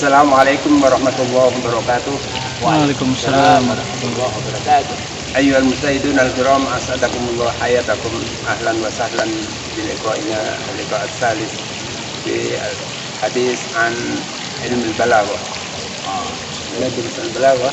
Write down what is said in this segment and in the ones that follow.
Assalamualaikum warahmatullahi wabarakatuh. Waalaikumsalam warahmatullahi wabarakatuh. Ayyuhal mustahidun al-kiram, as'adakumullah hayatakum, ahlan wa sahlan bi liqa'ina liqa' ats-tsalits fi hadis an ilmu al-balaghah. Ilmu al-balaghah.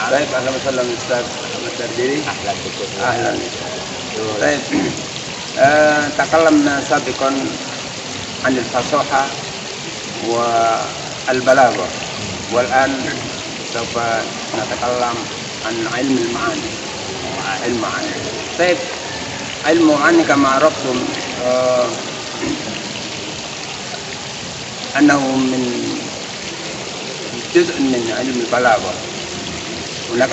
Baik, ahlan wa sahlan Ustaz Ahmad Dardiri. Ahlan bikum. Ahlan. Baik. Takallamna sabiqan an al-fasaha wa al-balaghah. Wal an sawfa natakallam an ilmu al-ma'ani. المعاني. طيب المعاني كما عرفتم أنه من جزء من علم البلاغة. هناك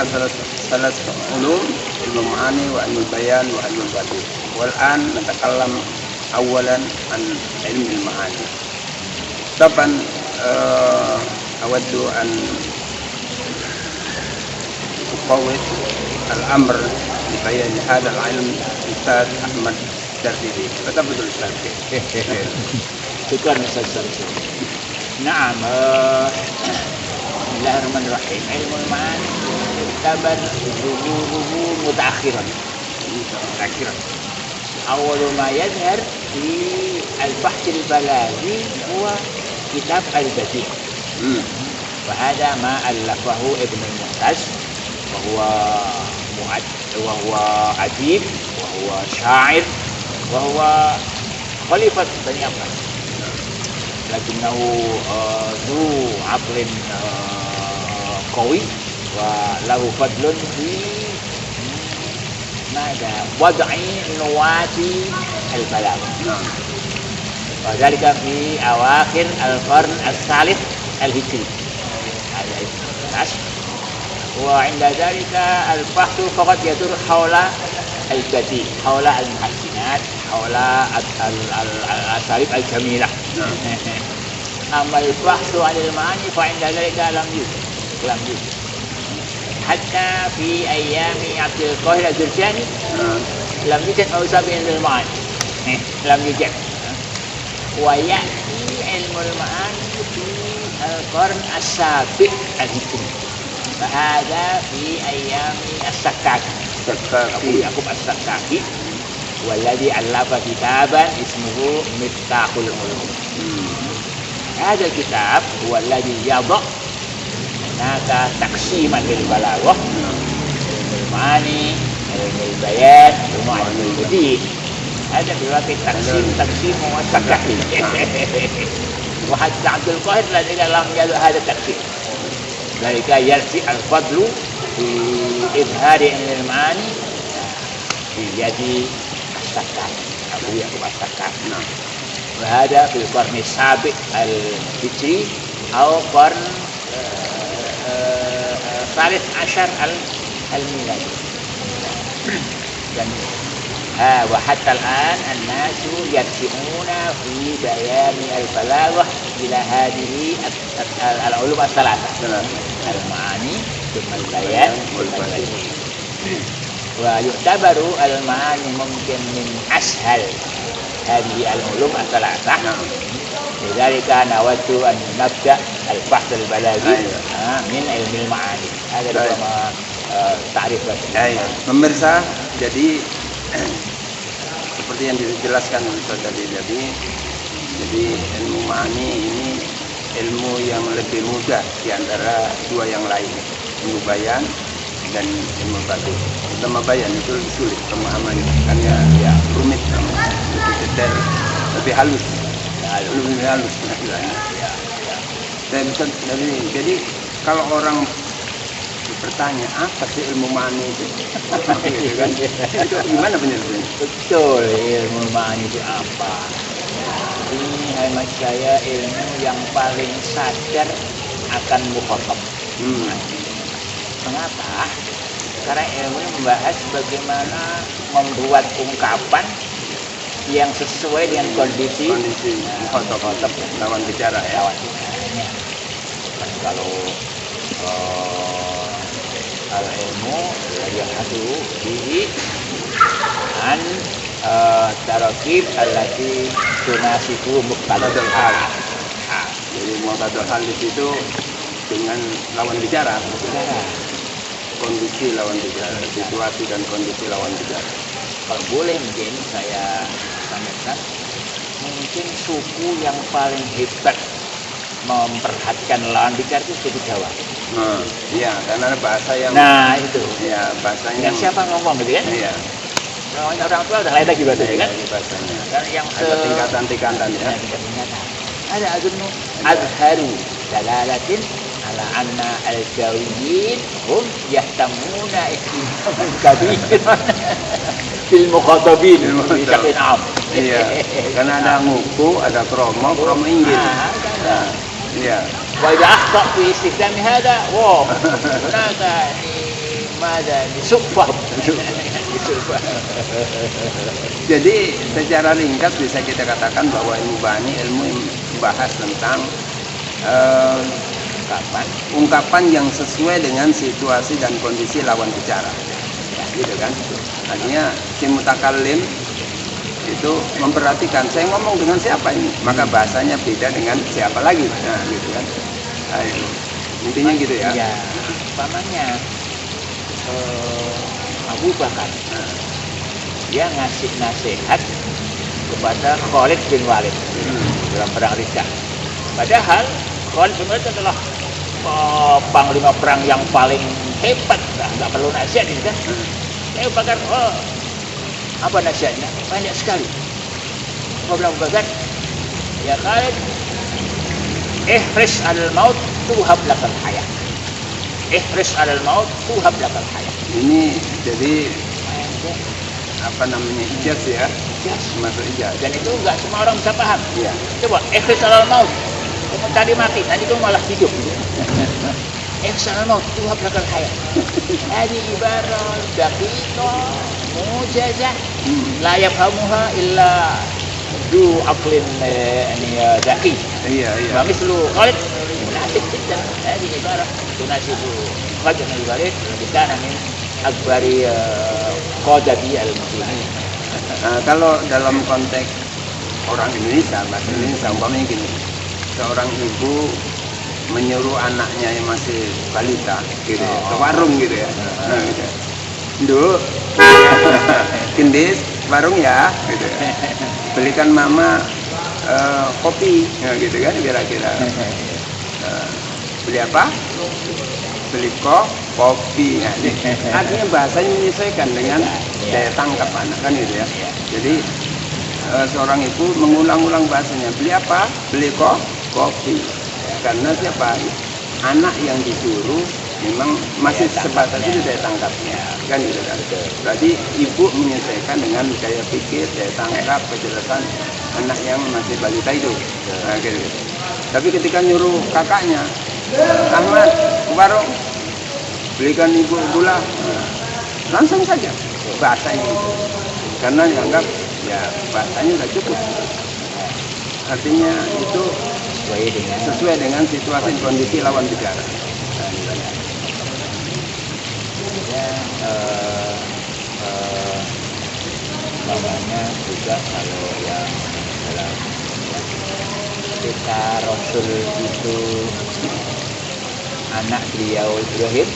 ثلاث علوم: علم المعاني وعلم البيان وعلم البديع. والآن نتكلم أولا عن علم المعاني. طبعا أود أن أفوض الأمر لبيان هذا العلم الأستاذ أحمد درديري. فتفضل أستاذ. شكرا أستاذ سمسم. نعم. بسم الله الرحمن الرحيم. علم المعاني يعتبر ظهوره متأخرا. أول ما يظهر في البحث البلاغي هو كتاب البديع. وهذا ما ألفه ابن المعتز، وهو أديب، وهو شاعر، وهو خليفة بني عباس، لكنه ذو عقل قوي وله فضل في وضع نواة البلاغة، وذلك في أواخر القرن الثالث الهجري. وعند ذلك البحث فقط يدور حول البديع، حول المحسنات، حول الأساليب الجميلة. أما البحث عن المعاني فعند ذلك لم يوجد. حتى في أيام عبد القاهر الجرجاني لم يوجد ما يسمى علم المعاني، لم يوجد. ويأتي علم المعاني في القرن السابع الهجري، فهذا في أيام السكاكي، أبو يعقوب السكاكي، والذي ألف كتابا اسمه مفتاح العلوم. هذا الكتاب هو الذي يضع هناك تقسيما للبلاغة: علم المعاني، علم البيان، وعلم البديع. هذا في تقسيم هو السكاكي. وحتى عبد القاهر الذي لم يدع هذا التقسيم، ذلك يرجع الفضل في إظهار علم المعاني في يد السكاكي، أبو يعقوب السكاكي. وهذا في القرن السابع الهجري أو قرن الثالث عشر الميلادي. وحتى الآن الناس يرجعون في بيان البلاغة إلى هذه العلوم الثلاثة: المعاني ثم البيان والبديع. ويعتبر المعاني ممكن من أسهل هذه العلوم الثلاثة. لذلك نود أن نبدأ البحث البلاغي من علم المعاني. هذا هو تعريف. Pemirsa, jadi seperti yang dijelaskan oleh Ustaz tadi, jadi ilmu ma'ani ini ilmu yang lebih mudah di antara dua yang lain, ilmu bayan dan ilmu badi. Terutama bayan itu lebih sulit pemahaman karena rumit, lebih detail, lebih halus. Jadi kalau orang bertanya apa sih ilmu ma'ani itu, itu gimana penjelasannya? Betul, ilmu ma'ani itu apa? Ini hemat saya ilmu yang paling sadar akan mukhatab. Mengapa? Karena ilmu ini membahas bagaimana membuat ungkapan yang sesuai dengan kondisi mukhatab, lawan bicara ya. Kalau al-ilmu yahadu bihi an tarakib allati tunasibu muqtadal hal. Jadi muqtadal hadis itu dengan lawan bicara, kondisi lawan bicara, situasi dan kondisi lawan bicara. Kalau boleh mungkin saya sampaikan, mungkin suku yang paling hebat memperhatikan lawan bicara itu suku Jawa. Iya, karena bahasa yang. Nah itu. Iya, bahasanya. Yang siapa ngomong gitu kan? Iya. Namanya orang tua udah lain lagi bahasanya kan? Bahasanya. Dan yang ada tingkatan-tingkatan ya. Ada adunu azharu dalalatin ala anna al-jawiyyin hum yahtamuna ihtimaman kabiran fil muqatabin bisyaqin am. Iya. Karena ada nguku, ada kromo inggil. Nah, iya. وإذا أخطأ في استخدام هذا واو هناك ماذا لسوء Jadi secara ringkas bisa kita katakan bahwa ilmu bani ilmu membahas tentang ungkapan yang sesuai dengan situasi dan kondisi lawan bicara, gitu kan? Artinya si mutakallim itu memperhatikan saya ngomong dengan siapa ini, maka bahasanya beda dengan siapa lagi, nah gitu kan. Nah, itu. Intinya gitu ya. Ya, umpamanya Abu Bakar, dia ngasih nasihat kepada Khalid bin Walid dalam perang Riddah. Padahal Khalid bin Walid adalah panglima perang yang paling hebat, nggak perlu nasihat ini kan. Abu Bakar, apa nasihatnya? Banyak sekali. Apa bilang Abu Bakar? Ya Khalid, ihris alal maut tuhab lakal hayat. Ihris alal maut tuhab lakal hayat. Ini jadi apa namanya, ijaz ya? Ijaz. Masuk ijaz. Dan itu enggak semua orang bisa paham. Iya. Coba ihris alal maut. Kamu tadi mati, tadi kamu malah hidup. Ihris alal maut tuhab lakal hayat. Hadi ibarat daqiqah mujazah la yafhamuha illa du aqlin zaki. Iya. Mislu Khalid munasib jiddan. Hadi ibarat tunasibu Khalid bin Walid kita min akbari qadati al-muslimin. Nah, kalau dalam konteks orang Indonesia, bahasa Indonesia umpamanya gini, seorang ibu menyuruh anaknya yang masih balita gitu ya, ke warung gitu ya. Nah, gitu. Nduk, gendis warung ya gitu ya. Belikan mama kopi, nah, gitu kan kira-kira. Beli apa? Beli kopi. Nah, artinya bahasanya menyesuaikan dengan daya tangkap anak kan gitu ya. Jadi seorang ibu mengulang-ulang bahasanya. Beli apa? Beli kopi. Karena siapa? Anak yang disuruh memang masih sebatas itu daya tangkapnya kan gitu kan. Berarti ibu menyesuaikan dengan daya pikir, daya tangkap, kejelasan anak yang masih balita itu. Nah, gitu. Tapi ketika nyuruh kakaknya, Ahmad ke warung belikan ibu gula, langsung saja bahasanya itu. Karena dianggap ya bahasanya udah cukup. Artinya itu sesuai dengan situasi kondisi lawan bicara. Namanya juga kalau yang dalam kita Rasul itu anak beliau Ibrahim,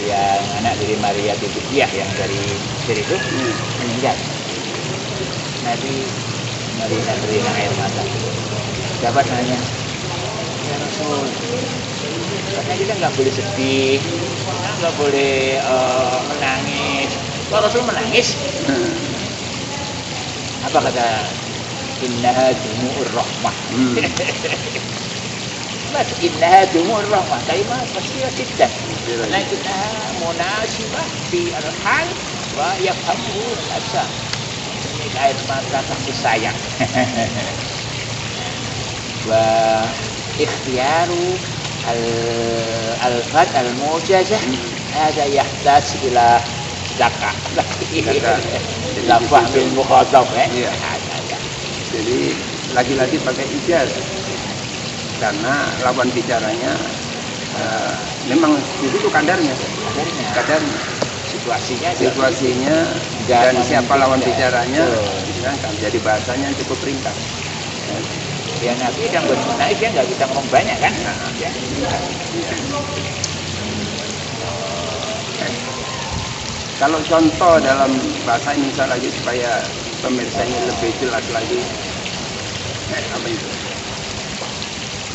yang anak dari Maria Bibitiyah yang dari Mesir itu meninggal. Nabi berinak air mata. Dapat nanya, ya Rasul, karena kita nggak boleh sedih, nggak boleh menangis. Kalau Rasul menangis, apa kata? Innaha dumu'ur rahmah. Mas innaha dumu'ur rahmah. Kalimah pasti jiddan. Lakinnaha munasibah fi al-hal wa yafhamu al-absar. Ini air mata kasih sayang. Wa ikhtiyaru al-fad al-mujazah ada yahtaj ila zakat. Lafaz bil mukhatab Jadi lagi-lagi pakai ijaz karena lawan bicaranya memang itu kadarnya, situasinya dan siapa lawan bicaranya, jadi bahasanya cukup ringkas. Ya Nabi yang bermenaik dia nggak bisa ngomong banyak kan? Ya. Kalau contoh dalam bahasa Indonesia lagi supaya pemirsa ini lebih jelas lagi, apa itu?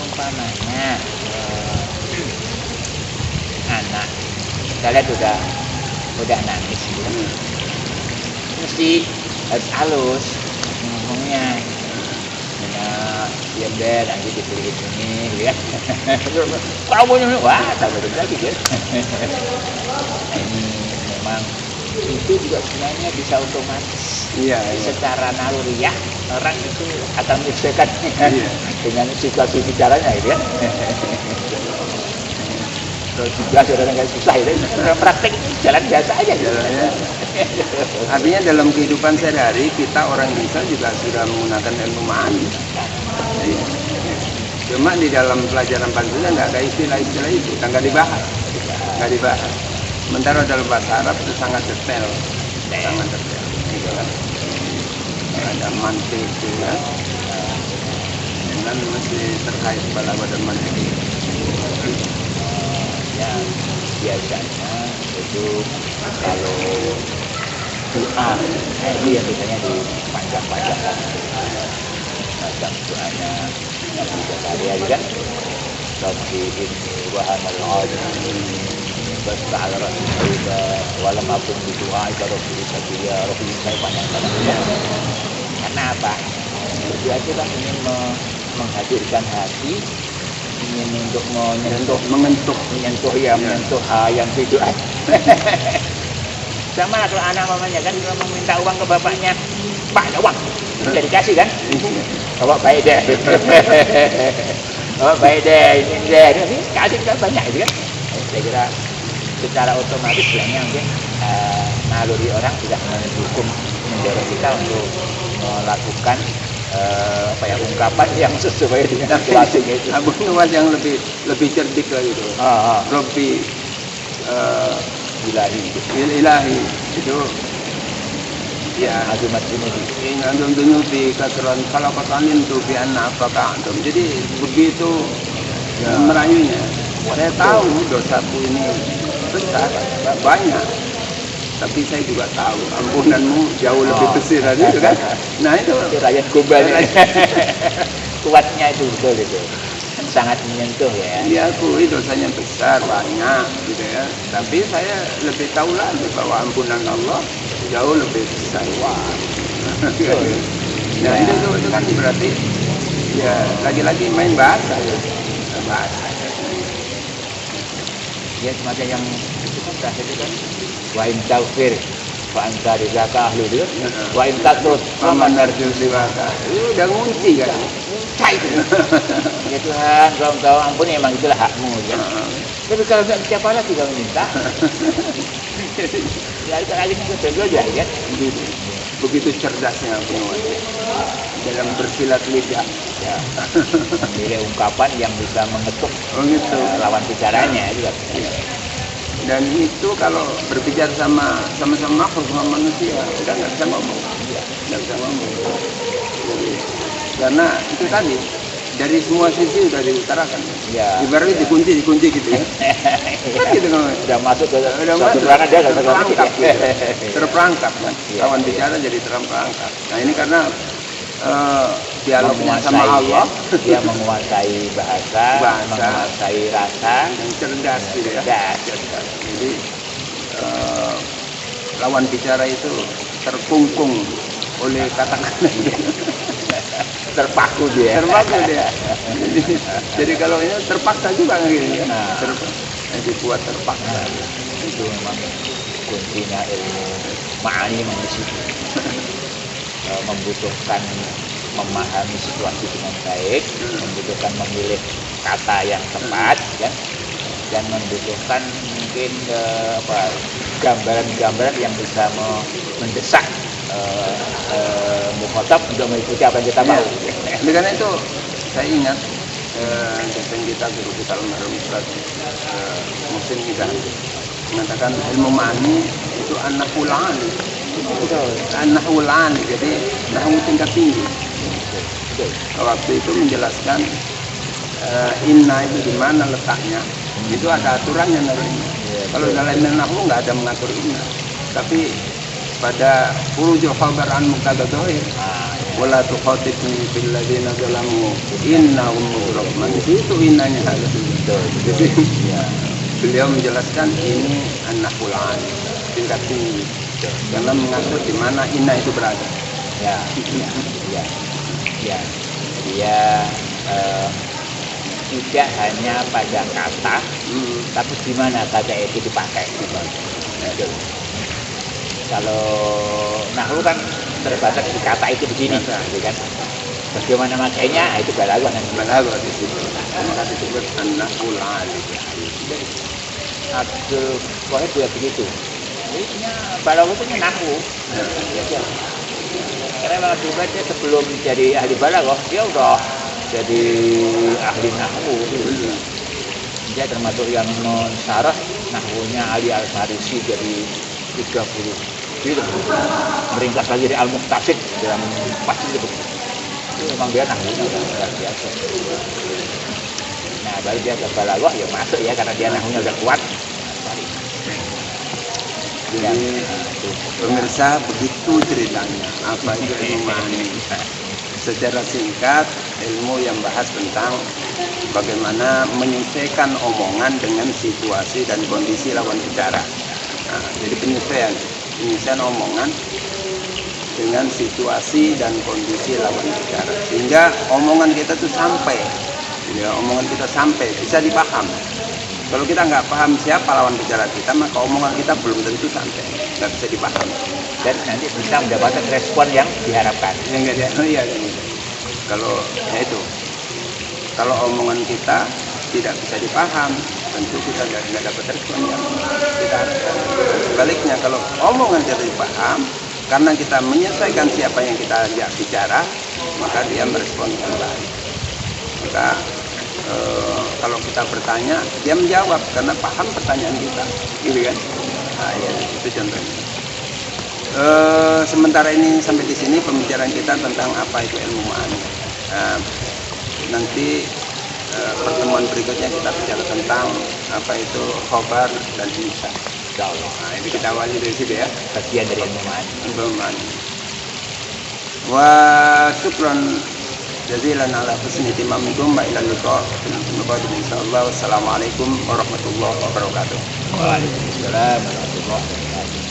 Umpamanya anak kalian udah nangis gitu. Mesti harus halus ngomongnya. Diam deh, nanti dibeliin ini, ya. Kamu ini, wah, tak betul lagi ya. Ini memang itu juga sebenarnya bisa otomatis. Iya. Secara naluriah orang itu akan menyesuaikan dengan situasi bicaranya, gitu ya. Kalau juga saudara nggak susah itu, praktek itu jalan biasa aja. Jalannya. Artinya dalam kehidupan sehari-hari kita orang Indonesia juga sudah menggunakan ilmu ma'ani. Cuma di dalam pelajaran Pancasila nggak ada istilah-istilah itu, nggak dibahas. Sementara dalam bahasa Arab itu sangat detail. Gitu kan. Ada mantik itu ya. Dan masih terkait balagha dan mantik. Ya biasanya itu kalau doa itu yang biasanya dipanjang-panjangkan macam doanya Nabi Zakaria juga Rabbi inni wahanal azmi wasta'al rasulika walam akun bidu'aika Rabbi Zakaria Rabbi saya panjang-panjang karena apa? Berdoa itu kan ingin menghadirkan hati, ingin untuk menyentuh yang hidup. Sama kalau anak mamanya kan kalau meminta uang ke bapaknya, Pak ada uang, tidak dikasih kan? Bapak baik deh, ini kasih kan banyak itu kan? Saya kira secara otomatis sebenarnya mungkin naluri orang tidak mendorong kita untuk melakukan ungkapan yang sesuai dengan situasinya itu. Abu Nuwas yang lebih cerdik lagi itu. Robbi ilahi itu ya azumat dunubi. Antum dunubi kasran kalau katanin tu bi anna apaka antum. Jadi begitu merayunya. Saya tahu dosaku ini besar, banyak. Tapi saya juga tahu ampunanmu jauh lebih besar dari itu kan. Nah itu rakyat gombal kuatnya itu betul itu sangat menyentuh ya. Iya aku dosanya besar banyak gitu ya. Tapi saya lebih tahu lagi bahwa ampunan Allah jauh lebih besar. Wah. Nah itu kan berarti ya lagi-lagi main bahasa ya. Bahasa. Ya semacam yang itu kan bahasa itu kan wa in taghfir fa anta rizaka ahlu dia wa in tatrud paman narjul liwaka udah ngunci kan itu ya Tuhan kalau engkau ampuni memang itulah hakmu ya. Tapi kalau tidak siapa lagi kamu minta ya itu lagi kedua aja ya begitu cerdasnya Nuwas dalam bersilat lidah ya memilih ungkapan yang bisa mengetuk lawan bicaranya juga. Dan itu kalau berbicara sama-sama makhluk sama manusia udah nggak bisa ngomong, Jadi, karena itu tadi dari semua sisi udah diutarakan. Ya. Ibaratnya dikunci gitu ya. Kan gitu kan. Udah masuk ke satu ruangan dia terperangkap, terperangkap kan. Ya, Lawan bicara jadi terperangkap. Nah ini karena dialognya sama Allah, dia menguasai bahasa, menguasai rasa, yang cerdas gitu ya. Cerdas. Jadi lawan bicara itu terkungkung oleh kata-kata terpaku dia. Jadi kalau ini terpaksa juga gitu ya. Dibuat terpaksa. Itu memang kuncinya ilmu ma'ani membutuhkan memahami situasi dengan baik, membutuhkan memilih kata yang tepat, ya, dan membutuhkan mungkin gambaran-gambaran yang bisa mendesak mukhatab untuk mengikuti apa yang kita mau. Oleh karena itu saya ingat dosen kita guru kita almarhum Ustaz Muhsin Hidayat mengatakan ilmu ma'ani itu an-nahwul 'ali. An-nahwul 'ali, jadi nahwu tingkat tinggi. Betul. Waktu itu menjelaskan inna itu di mana letaknya, itu ada aturannya naruhnya. Kalau dalam ilmu nahwu nggak ada mengatur inna, tapi pada furujul khabar an mubtada dhahir wala tukhatibni fil ladzina zalamu innahum mughraqun, itu innanya ada. Jadi beliau menjelaskan ini an-nahwul 'ali, tingkat tinggi, karena mengatur di mana inna itu berada. Ya. Dia tidak hanya pada kata, tapi di mana kata itu dipakai. Betul. Kalau nahwu kan terbatas di kata itu begini, gitu kan. Bagaimana makainya itu balaghah nanti. Balaghah di situ. Maka disebut an-nahwul 'ali. Abdul Wahid juga begitu. Intinya balaghah itu nahwu. Ya. Karena memang Abdul Wahid sebelum jadi ahli balaghah dia udah jadi ahli nahwu. Dia termasuk yang mensarah nahwunya Ali Al-Farisi jadi 30 gitu. Meringkas lagi dari Al-Muqtasid dalam pasti itu. Memang dia nahwunya luar biasa. Nah, baru dia ke balaghah ya masuk ya karena dia nahwunya udah kuat. Jadi pemirsa, begitu ceritanya apa itu ilmu ma'ani. Secara singkat, ilmu yang bahas tentang bagaimana menyesuaikan omongan dengan situasi dan kondisi lawan bicara. Nah, jadi penyesuaian omongan dengan situasi dan kondisi lawan bicara, sehingga omongan kita tuh sampai, ya, omongan kita sampai bisa dipaham. Kalau kita nggak paham siapa lawan bicara kita, maka omongan kita belum tentu sampai, nggak bisa dipaham. Dan nanti bisa mendapatkan respon yang diharapkan. Kalau ya itu, kalau omongan kita tidak bisa dipaham, tentu kita nggak dapat respon yang kita harapkan. Sebaliknya, kalau omongan kita dipaham, karena kita menyesuaikan siapa yang kita ajak bicara, maka dia merespon dengan baik. Maka kalau kita bertanya, dia menjawab karena paham pertanyaan kita, gitu kan? Nah, ya, itu contohnya. Sementara ini sampai di sini pembicaraan kita tentang apa itu ilmu ma'ani. Nanti pertemuan berikutnya kita bicara tentang apa itu khobar dan insya. Nah, ini kita awali dari situ ya. Bagian dari ilmu ma'ani. Wa syukran jazilan ala husni timamikum wa ila liqa insyaallah. Wassalamualaikum warahmatullahi wabarakatuh. Waalaikumsalam warahmatullahi wabarakatuh.